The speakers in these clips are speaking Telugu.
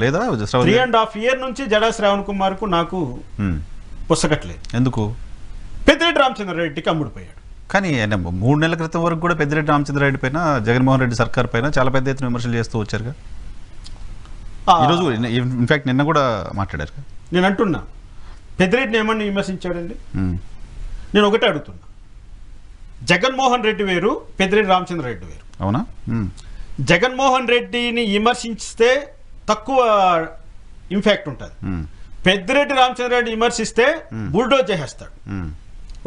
లేదా 3.5 years నుంచి జడా శ్రావణ్ కుమార్ కు నాకు పుస్తకట్లేదు. ఎందుకు? పెద్దిరెడ్డి రామచంద్రారెడ్డికి అమ్ముడుపోయాడు. కానీ 3 నెలల క్రితం వరకు కూడా పెద్దిరెడ్డి రామచంద్రారెడ్డి పైన జగన్మోహన్ రెడ్డి సర్కార్ పైన చాలా పెద్ద ఎత్తున విమర్శలు చేస్తూ వచ్చారుగా. ఈరోజు ఇన్ఫాక్ట్ నిన్న కూడా మాట్లాడారు. నేను అంటున్నా, పెద్దిరెడ్డిని ఏమన్నా విమర్శించాడండి? నేను ఒకటే అడుగుతున్నా, జగన్మోహన్ రెడ్డి వేరు, పెద్దిరెడ్డి రామచంద్రారెడ్డి వేరు. అవునా? జగన్మోహన్ రెడ్డిని విమర్శిస్తే తక్కువ ఇంపాక్ట్ ఉంటుంది. పెద్దిరెడ్డి రామచంద్రారెడ్డి విమర్శిస్తే బుల్డోజ్ చేసేస్తాడు.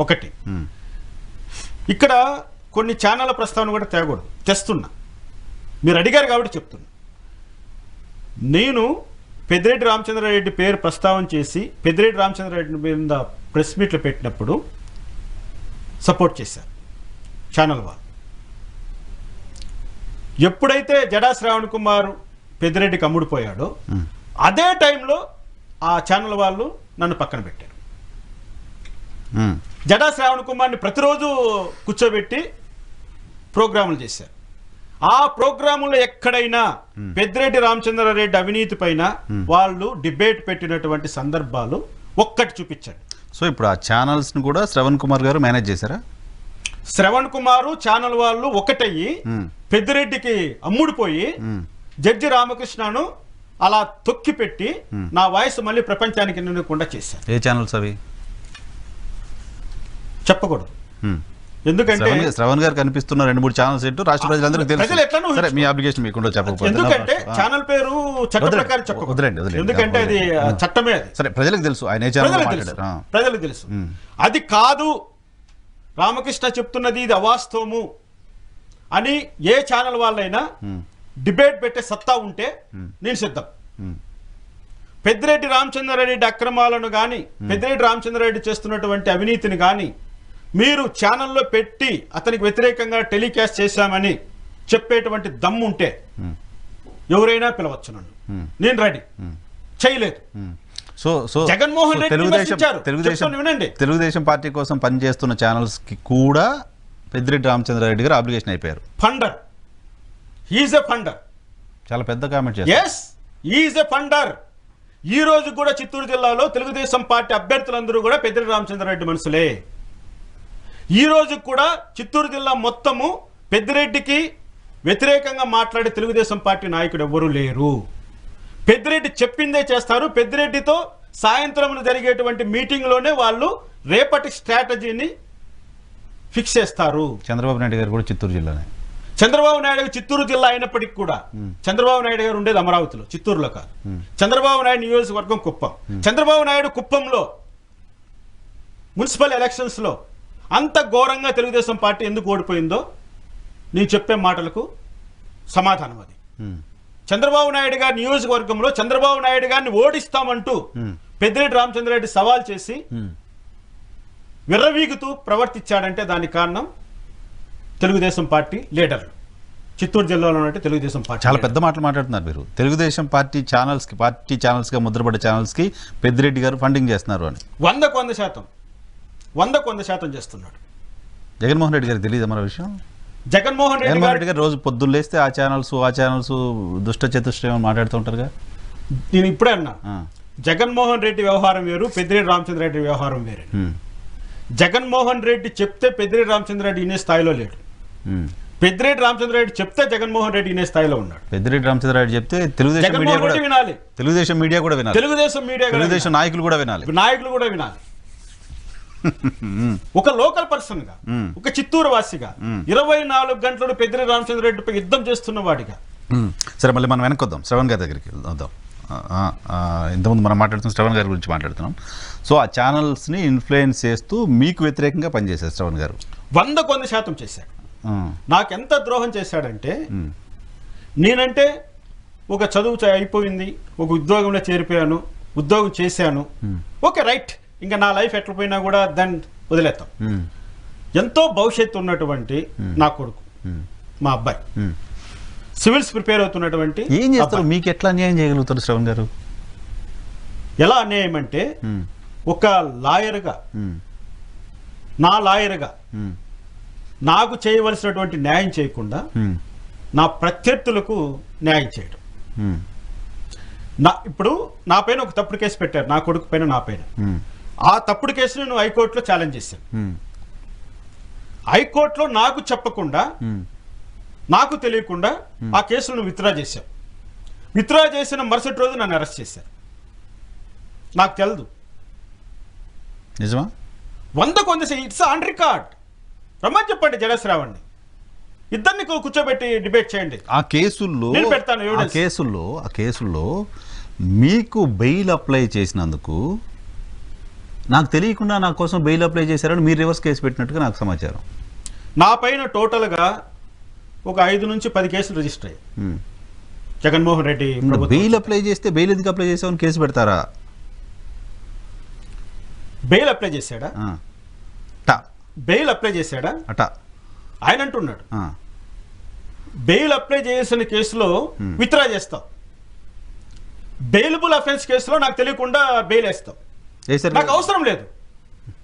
ఒకటి. ఇక్కడ కొన్ని ఛానళ్ళ ప్రస్తావన కూడా తేకూడదు, తెస్తున్నా. మీరు అడిగారు కాబట్టి చెప్తున్నా. నేను పెద్దిరెడ్డి రామచంద్రారెడ్డి పేరు ప్రస్తావన చేసి పెద్దిరెడ్డి రామచంద్రారెడ్డి మీద ప్రెస్ మీట్లు పెట్టినప్పుడు సపోర్ట్ చేశారు ఛానల్ వాళ్ళు. ఎప్పుడైతే జడా శ్రావణ్ కుమార్ పెద్దిరెడ్డికి అమ్ముడుపోయాడో అదే టైంలో ఆ ఛానల్ వాళ్ళు నన్ను పక్కన పెట్టారు. జడా శ్రావణ్ కుమార్ని ప్రతిరోజు కూర్చోబెట్టి ప్రోగ్రాములు చేశారు. ఆ ప్రోగ్రాములో ఎక్కడైనా పెద్దిరెడ్డి రామచంద్రారెడ్డి అవినీతి పైన వాళ్ళు డిబేట్ పెట్టినటువంటి సందర్భాలు ఒక్కటి చూపించండి. సో ఇప్పుడు ఆ ఛానల్స్ ని కూడా శ్రవణ్ కుమార్ గారు మేనేజ్ చేశారా? శ్రవణ్ కుమారు ఛానల్ వాళ్ళు ఒకటయ్యి పెద్దిరెడ్డికి అమ్ముడుపోయి జడ్జి రామకృష్ణను అలా తొక్కి పెట్టి నా వాయిస్ మళ్ళీ ప్రపంచానికి నిండకుండా చేశారు. ఏ ఛానల్స్ అవి? చెప్పకూడదు. ఎందుకంటే శ్రవణ్ గారు కనిపిస్తున్న 2-3 ఛానల్స్ ఏంటో రాష్ట్ర ప్రజలందరికీ తెలుసు. సరే, మీ అప్లికేషన్ మీకుండా చెప్పకపోతే. ఎందుకంటే ఛానల్ పేరు చట్ట ప్రకారం చెప్పకూడదు. ఎందుకంటే అది చట్టమే. అది సరే, ప్రజలకు తెలుసు ఆయన ఏ ఛానల్ మాట్లాడారు. ప్రజలకు తెలుసు. అది కాదు, రామకృష్ణ చెప్తున్నది ఇది అవాస్తవము అని ఏ ఛానల్ వాళ్ళైనా డిబేట్ పెట్టే సత్తా ఉంటే నేను సిద్ధం. పెద్దిరెడ్డి రామచంద్రారెడ్డి అక్రమాలను కానీ పెద్దిరెడ్డి రామచంద్రారెడ్డి చేస్తున్నటువంటి అవినీతిని కానీ మీరు ఛానల్లో పెట్టి అతనికి వ్యతిరేకంగా టెలికాస్ట్ చేశామని చెప్పేటువంటి దమ్ము ఉంటే ఎవరైనా పిలవచ్చు నన్ను, నేను రెడీ. చేయలేదు. సో జగన్మోహన్ రెడ్డి తెలుగుదేశం పార్టీ కోసం పనిచేస్తున్న ఛానల్స్ కి కూడా పెద్దిరెడ్డి రామచంద్రారెడ్డి గారు అప్లికేషన్ అయిపోయారు. ఫండర్. హీఈస్ ఎ ఫండర్. చాలా పెద్ద కామెంట్ చేశారు. yes, he is a funder. ఈ రోజు కూడా చిత్తూరు జిల్లాలో తెలుగుదేశం పార్టీ అభ్యర్థులందరూ కూడా పెద్దిరెడ్డి రామచంద్రారెడ్డి మనుషులే. ఈ రోజు కూడా చిత్తూరు జిల్లా మొత్తము పెద్దిరెడ్డికి వ్యతిరేకంగా మాట్లాడే తెలుగుదేశం పార్టీ నాయకుడు ఎవ్వరూ లేరు. పెద్దిరెడ్డి చెప్పిందే చేస్తారు. పెద్దిరెడ్డితో సాయంత్రం జరిగేటువంటి మీటింగ్ లోనే వాళ్ళు రేపటి స్ట్రాటజీని ఫిక్స్ చేస్తారు. చంద్రబాబు నాయుడు గారు కూడా చిత్తూరు జిల్లానే. చంద్రబాబు నాయుడు చిత్తూరు జిల్లా అయినప్పటికీ కూడా చంద్రబాబు నాయుడు గారు ఉండేది అమరావతిలో, చిత్తూరులో కాదు. చంద్రబాబు నాయుడు నియోజకవర్గం కుప్పం. చంద్రబాబు నాయుడు కుప్పంలో మున్సిపల్ ఎలక్షన్స్ లో అంత ఘోరంగా తెలుగుదేశం పార్టీ ఎందుకు ఓడిపోయిందో నేను చెప్పే మాటలకు సమాధానం అది. చంద్రబాబు నాయుడు గారి నియోజకవర్గంలో చంద్రబాబు నాయుడు గారిని ఓడిస్తామంటూ పెద్దిరెడ్డి రామచంద్రారెడ్డి సవాల్ చేసి విర్రవీగుతూ ప్రవర్తించాడంటే దానికి కారణం తెలుగుదేశం పార్టీ లీడర్లు. చిత్తూరు జిల్లాలో ఉన్నట్టు తెలుగుదేశం పార్టీ చాలా పెద్ద మాటలు మాట్లాడుతున్నారు మీరు. తెలుగుదేశం పార్టీ ఛానల్స్ గా ముద్రపడే ఛానల్స్ కి పెద్దిరెడ్డి గారు ఫండింగ్ చేస్తున్నారు అని 100% చేస్తున్నాడు. జగన్మోహన్ రెడ్డి గారికి తెలియదు మన విషయం. జగన్మోహన్ రెడ్డి గారు రోజు పొద్దున్న లేస్తే ఆ ఛానల్స్ దుష్ట చతుష్టయం మాట్లాడుతుంటారుగా. నేను ఇప్పుడే అన్నా, జగన్మోహన్ రెడ్డి వ్యవహారం వేరు, పెద్దిరెడ్డి రామచంద్రారెడ్డి వ్యవహారం వేరే. జగన్మోహన్ రెడ్డి చెప్తే పెద్దిరెడ్డి రామచంద్రారెడ్డి ఇనే స్థాయిలో లేడు. పెద్దిరెడ్డి రామచంద్రారెడ్డి చెప్తే జగన్మోహన్ రెడ్డి ఇనే స్థాయిలో ఉన్నాడు. పెద్దిరెడ్డి రామచంద్రారెడ్డి చెప్తే తెలుగుదేశం మీడియా కూడా వినాలి. తెలుగుదేశం నాయకులు కూడా వినాలి. ఒక లోకల్ పర్సన్ గా, ఒక చిత్తూరు వాసిగా 24 గంటలు పెద్దిరెడ్డి రామచంద్రారెడ్డిపై యుద్ధం చేస్తున్న వాడిగా. సరే, మళ్ళీ మనం వెనక్కి వద్దాం, శ్రవణ్ గారి దగ్గరికి వద్దాం. ఇంతకుముందు మనం మాట్లాడుతున్నాం, శ్రవణ్ గారి గురించి మాట్లాడుతున్నాం. సో ఆ ఛానల్స్ని ఇన్ఫ్లుయెన్స్ చేస్తూ మీకు వ్యతిరేకంగా పనిచేశారు శ్రవణ్ గారు. 100% చేశాడు. నాకెంత ద్రోహం చేశాడంటే, నేనంటే ఒక చదువు అయిపోయింది, ఒక ఉద్యోగంలో చేరిపోయాను, ఉద్యోగం చేశాను, ఓకే రైట్, ఇంకా నా లైఫ్ ఎట్లా పోయినా కూడా దాన్ని వదిలేస్తాం. ఎంతో భవిష్యత్తు ఉన్నటువంటి నా కొడుకు, మా అబ్బాయి సివిల్స్ ప్రిపేర్ అవుతున్నటువంటి. ఏం చేస్తారు? మీకు ఎట్లా అన్యాయం చేయగలుగుతారు శ్రవణ్ గారు? ఎలా అన్యాయం అంటే, ఒక లాయర్గా, నా లాయర్గా నాకు చేయవలసినటువంటి న్యాయం చేయకుండా నా ప్రత్యర్థులకు న్యాయం చేయడం. ఇప్పుడు నా పైన ఒక తప్పుడు కేసు పెట్టారు, నా కొడుకు పైన, నా పైన. ఆ తప్పుడు కేసును నేను హైకోర్టులో ఛాలెంజ్ చేశాను. హైకోర్టులో నాకు చెప్పకుండా, నాకు తెలియకుండా ఆ కేసులను విత్డ్రా చేశాం. విత్డ్రా చేసిన మరుసటి రోజు నన్ను అరెస్ట్ చేశారు. నాకు తెలదు. నిజమా? 100 ఇట్స్ ఆన్ రికార్డ్. రమ్మని చెప్పండి జడశ్రావణ్ణి, ఇద్దరిని కూర్చోబెట్టి డిబేట్ చేయండి. ఆ కేసుల్లో నేను పెడతాను ఆ కేసుల్లో మీకు బెయిల్ అప్లై చేసినందుకు నాకు తెలియకుండా నా కోసం బెయిల్ అప్లై చేశారని మీరు రివర్స్ కేసు పెట్టినట్టుగా నాకు సమాచారం. నా పైన టోటల్గా ఒక 5 నుంచి 10 కేసులు రిజిస్టర్ అయ్యాయి. జగన్మోహన్ రెడ్డి బెయిల్ అప్లై చేస్తే బెయిల్ ఎందుకు అప్లై చేసామని కేసు పెడతారా? బెయిల్ అప్లై చేశాడా? బెయిల్ అప్లై చేశాడా అట ఆయన అంటున్నాడు. బెయిల్ అప్లై చేసిన కేసులో విత్డ్రా చేస్తావు, బెయిలబుల్ అఫెన్స్ కేసులో నాకు తెలియకుండా బెయిల్ వేస్తావు. నాకు అవసరం లేదు,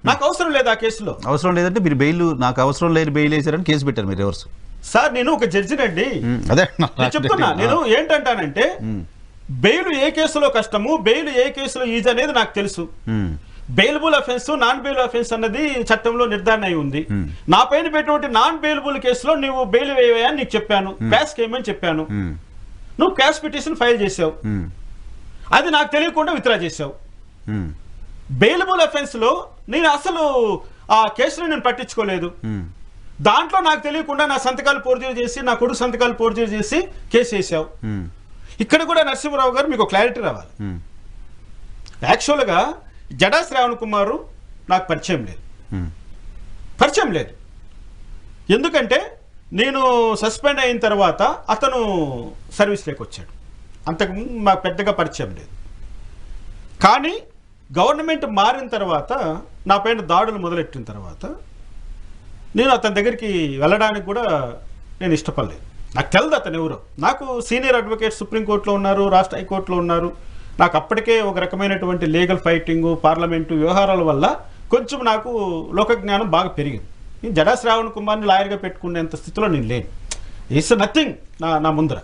నాకు అవసరం లేదు ఆ కేసులో. అవసరం లేదంటే మీరు బెయిల్, నాకు అవసరం లేని బెయిల్ వేసారని కేసు పెట్టారు మీరు రివర్స్. సార్ నేను ఒక జడ్జినండి, అదే చెప్తున్నా. నేను ఏంటంటానంటే బెయిల్ ఏ కేసులో కష్టము, బెయిల్ ఏ కేసులో ఈజీ అనేది నాకు తెలుసు. Bailable offence, non bail offence అన్నది చట్టంలో నిర్ధారణ అయి ఉంది. నా పైన పెట్టినటువంటి నాన్ బెయిలబుల్ కేసులో నువ్వు బెయిల్ వేయని నీకు చెప్పాను, క్యాష్ కేయమని చెప్పాను. నువ్వు క్యాష్ పిటిషన్ ఫైల్ చేసావు, అది నాకు తెలియకుండా విత్డ్రా చేసావు. బెయిలబుల్ అఫెన్స్ లో నేను అసలు ఆ కేసును నేను పట్టించుకోలేదు. దాంట్లో నాకు తెలియకుండా నా సంతకాలు ఫోర్జరీ చేసి, నా కొడుకు సంతకాలు ఫోర్జరీ చేసి కేసు వేసావు. ఇక్కడ కూడా నరసింహరావు గారు మీకు క్లారిటీ రావాలి. యాక్చువల్గా జడా శ్రావణ్ కుమారు నాకు పరిచయం లేదు. ఎందుకంటే నేను సస్పెండ్ అయిన తర్వాత అతను సర్వీస్లోకి వచ్చాడు. అంతకుముందు మాకు పెద్దగా పరిచయం లేదు. కానీ గవర్నమెంట్ మారిన తర్వాత, నా పైన దాడులు మొదలెట్టిన తర్వాత నేను అతని దగ్గరికి వెళ్ళడానికి కూడా నేను ఇష్టపడలేదు. నాకు తెలియదు అతను ఎవరో. నాకు సీనియర్ అడ్వకేట్ సుప్రీంకోర్టులో ఉన్నారు, రాష్ట్ర హైకోర్టులో ఉన్నారు. నాకు అప్పటికే ఒక రకమైనటువంటి లీగల్ ఫైటింగ్, పార్లమెంటు వ్యవహారాల వల్ల కొంచెం నాకు లోకజ్ఞానం బాగా పెరిగింది. జడా శ్రావణ్ కుమార్ని లాయర్గా పెట్టుకునేంత స్థితిలో నేను లేను. ఇట్స్ నథింగ్ నా ముందర.